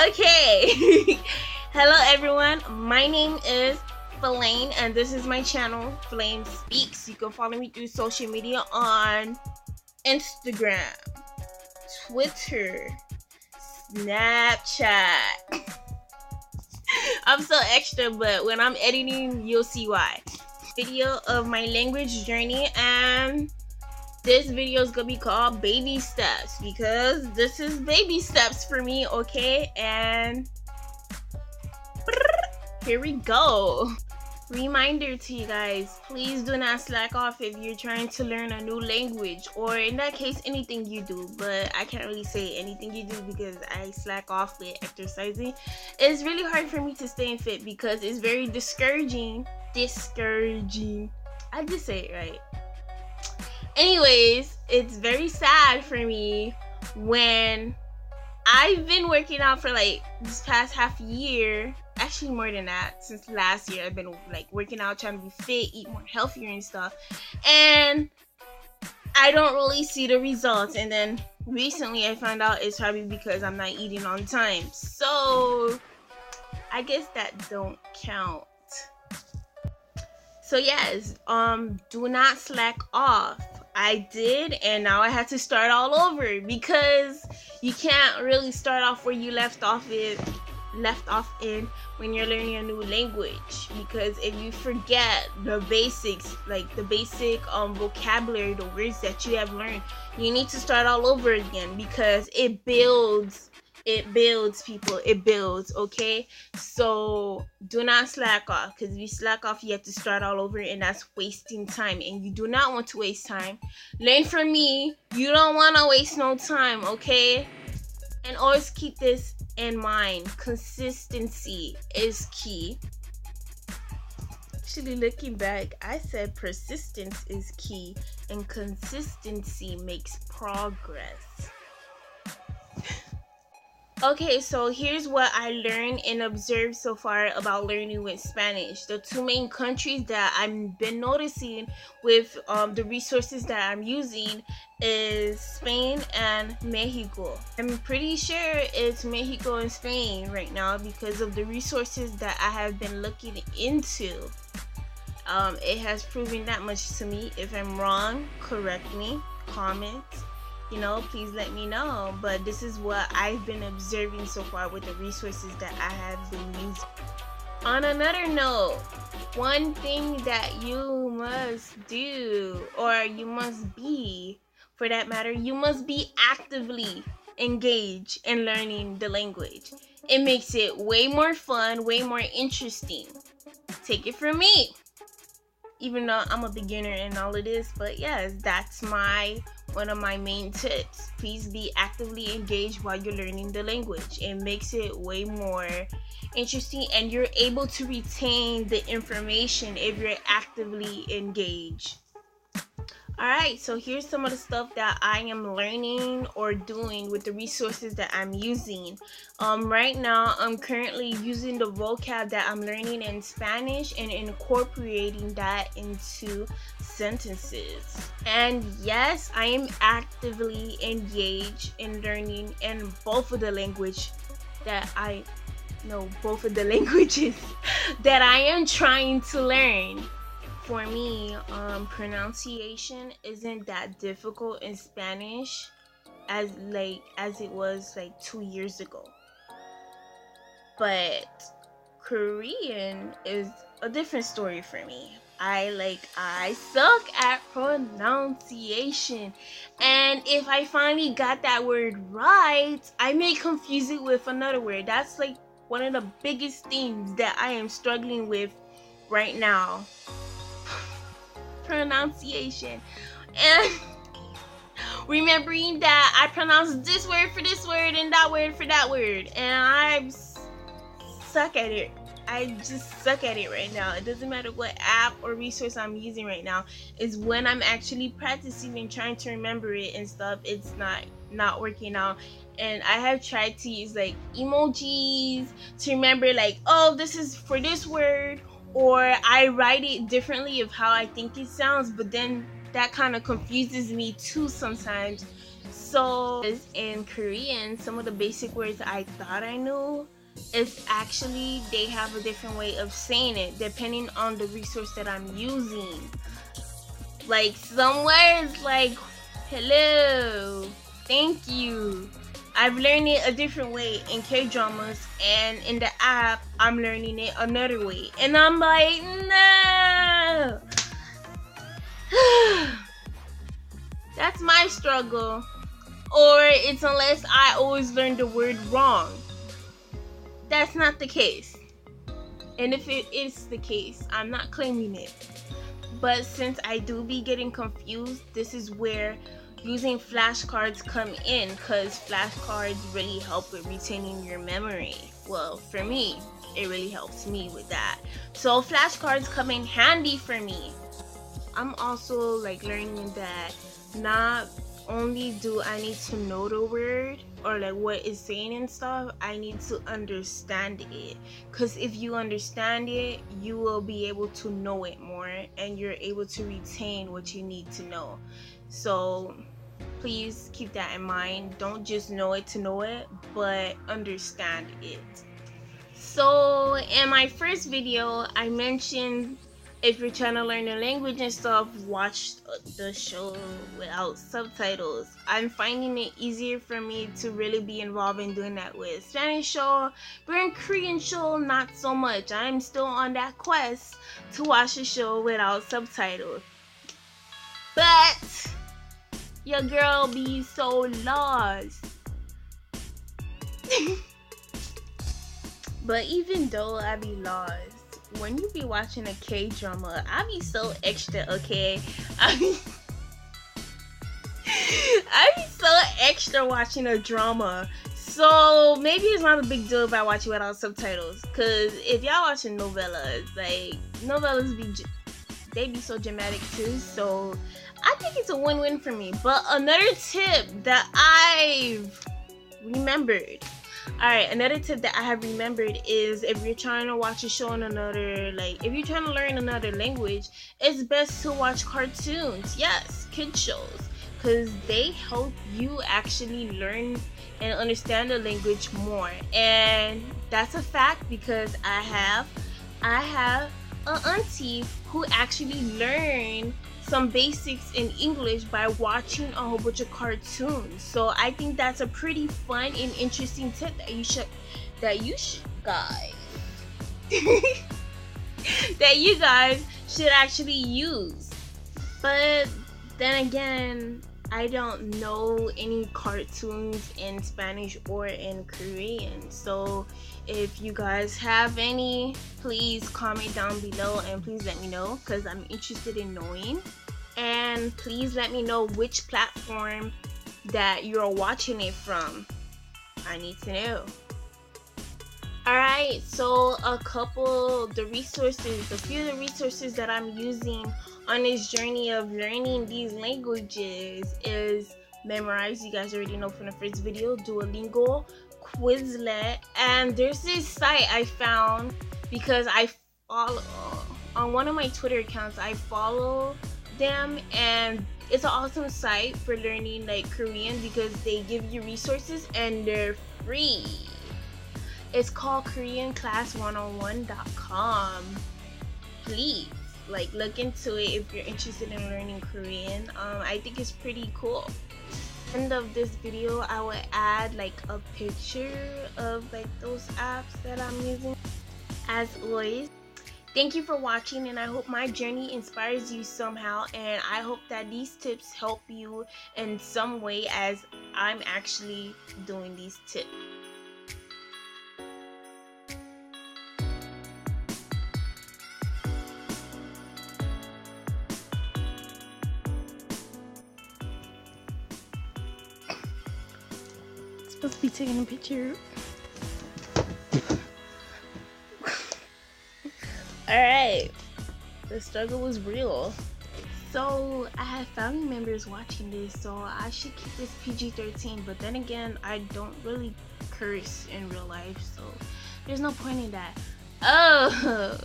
Okay. Hello everyone, my name is Flame and this is my channel, FlameSpeaks. You can follow me through social media on Instagram, Twitter, Snapchat. I'm so extra, but when I'm editing, you'll see why. Video of my language journey, and this video is gonna be called Baby Steps because this is baby steps for me, okay? And here we go. Reminder to you guys, please do not slack off if you're trying to learn a new language, or in that case anything you do, but I can't really say anything you do because I slack off with exercising. It's really hard for me to stay fit because it's very discouraging. I just say it right. Anyways, it's very sad for me when I've been working out for like this past half year, actually more than that, since last year. I've been like working out, trying to be fit, eat more healthier and stuff, and I don't really see the results. And then recently I found out it's probably because I'm not eating on time, so I guess that don't count. So yes, do not slack off. I did, and now I had to start all over because you can't really start off where you left off in when you're learning a new language, because if you forget the basics, like the basic vocabulary, the words that you have learned, you need to start all over again because it builds, people, it builds, okay? So do not slack off, because if you slack off, you have to start all over, and that's wasting time, and you do not want to waste time. Learn from me, you don't want to waste no time, okay? And always keep this in mind, consistency is key. Actually, looking back, I said persistence is key and consistency makes progress. Okay, so here's what I learned and observed so far about learning with Spanish. The two main countries that I've been noticing with the resources that I'm using is Spain and Mexico. I'm pretty sure it's Mexico and Spain right now because of the resources that I have been looking into. It has proven that much to me. If I'm wrong, correct me, comment. Please let me know. But this is what I've been observing so far with the resources that I have been using. On another note, one thing that you must do, or you must be, for that matter, you must be actively engaged in learning the language. It makes it way more fun, way more interesting. Take it from me. Even though I'm a beginner in all of this, but yes, that's one of my main tips. Please be actively engaged while you're learning the language. It makes it way more interesting, and you're able to retain the information if you're actively engaged. Alright, so here's some of the stuff that I am learning or doing with the resources that I'm using. Right now, I'm currently using the vocab that I'm learning in Spanish and incorporating that into sentences. And yes, I am actively engaged in learning in both of the languages that I am trying to learn. For me, pronunciation isn't that difficult in Spanish as it was like 2 years ago. But Korean is a different story for me. I suck at pronunciation, and if I finally got that word right, I may confuse it with another word. That's like one of the biggest things that I am struggling with right now. Pronunciation, and remembering that I pronounce this word for this word and that word for that word, and I suck at it. I just suck at it right now. It doesn't matter what app or resource I'm using right now. Is when I'm actually practicing and trying to remember it and stuff, it's not working out. And I have tried to use like emojis to remember, like, oh, this is for this word, or I write it differently of how I think it sounds, but then that kind of confuses me too sometimes. So in Korean, some of the basic words I thought I knew is actually they have a different way of saying it depending on the resource that I'm using. Like some words like hello, thank you, I've learned it a different way in K-dramas, and in the app I'm learning it another way, and I'm like, no. That's my struggle. Or it's unless I always learn the word wrong. That's not the case. And if it is the case, I'm not claiming it. But since I do be getting confused, this is where using flashcards come in, because flashcards really help with retaining your memory. Well, for me, it really helps me with that. So flashcards come in handy for me. I'm also like learning that not only do I need to know the word or like what it's saying and stuff, I need to understand it, because if you understand it, you will be able to know it more and you're able to retain what you need to know. So please keep that in mind. Don't just know it to know it, but understand it. So in my first video, I mentioned if you're trying to learn the language and stuff, watch the show without subtitles. I'm finding it easier for me to really be involved in doing that with Spanish show, but in Korean show, not so much. I'm still on that quest to watch the show without subtitles. But your girl be so lost. But even though I be lost, when you be watching a K-drama, I be so extra, okay? I be so extra watching a drama. So maybe it's not a big deal if I watch it without subtitles. Cause if y'all watching novellas, like novellas they be so dramatic too. So I think it's a win-win for me. But another tip that I've remembered. Alright, another tip that I have remembered is if you're trying to watch a show in another, like, if you're trying to learn another language, it's best to watch cartoons. Yes, kid shows. Because they help you actually learn and understand the language more. And that's a fact because I have an auntie who actually learned some basics in English by watching a whole bunch of cartoons. So I think that's a pretty fun and interesting tip that you guys should actually use. But then again, I don't know any cartoons in Spanish or in Korean. So if you guys have any, please comment down below and please let me know, because I'm interested in knowing. And please let me know which platform that you're watching it from. I need to know. Alright, so a few of the resources that I'm using on this journey of learning these languages is Memrise, you guys already know from the first video, Duolingo Quizlet, and there's this site I found because I follow on one of my Twitter accounts. I follow them, and it's an awesome site for learning like Korean because they give you resources and they're free. It's called KoreanClass101.com. Please look into it if you're interested in learning Korean. I think it's pretty cool. End of this video, I will add like a picture of like those apps that I'm using. As always, thank you for watching, and I hope my journey inspires you somehow, and I hope that these tips help you in some way as I'm actually doing these tips. Supposed to be taking a picture. Alright, the struggle was real. So I have family members watching this, so I should keep this PG-13, but then again, I don't really curse in real life, so there's no point in that. Oh,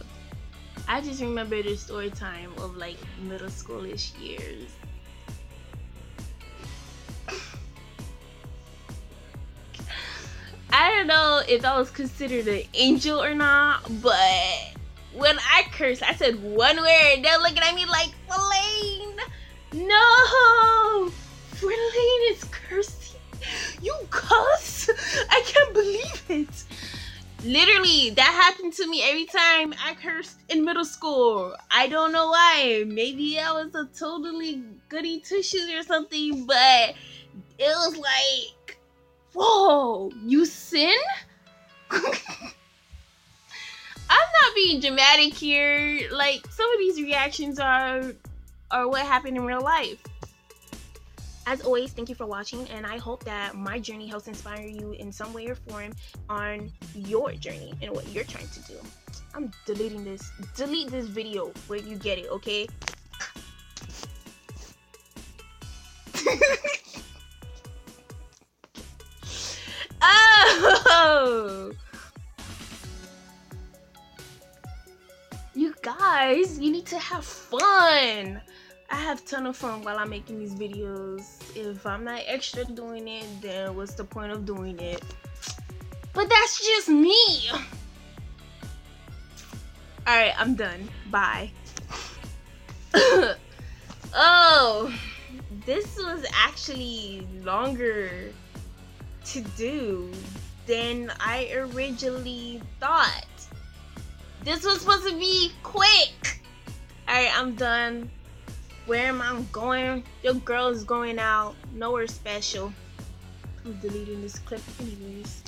I just remember the story time of like middle schoolish years. don't know if that was considered an angel or not, but when I cursed, I said one word. They're looking at me like, Flame, no, Flame is cursing. You cuss? I can't believe it. Literally, that happened to me every time I cursed in middle school. I don't know why. Maybe I was a totally goody two-shoes or something, but it was like, whoa, you sin? I'm not being dramatic here. Like, some of these reactions are what happened in real life. As always, thank you for watching, and I hope that my journey helps inspire you in some way or form on your journey and what you're trying to do. I'm deleting this. Delete this video where you get it, okay? Oh! You guys, you need to have fun. I have a ton of fun while I'm making these videos. If I'm not extra doing it, then what's the point of doing it? But that's just me. Alright, I'm done. Bye. Oh, this was actually longer to do than I originally thought. This was supposed to be quick. Alright, I'm done. Where am I going? Your girl is going out. Nowhere special. I'm deleting this clip anyways.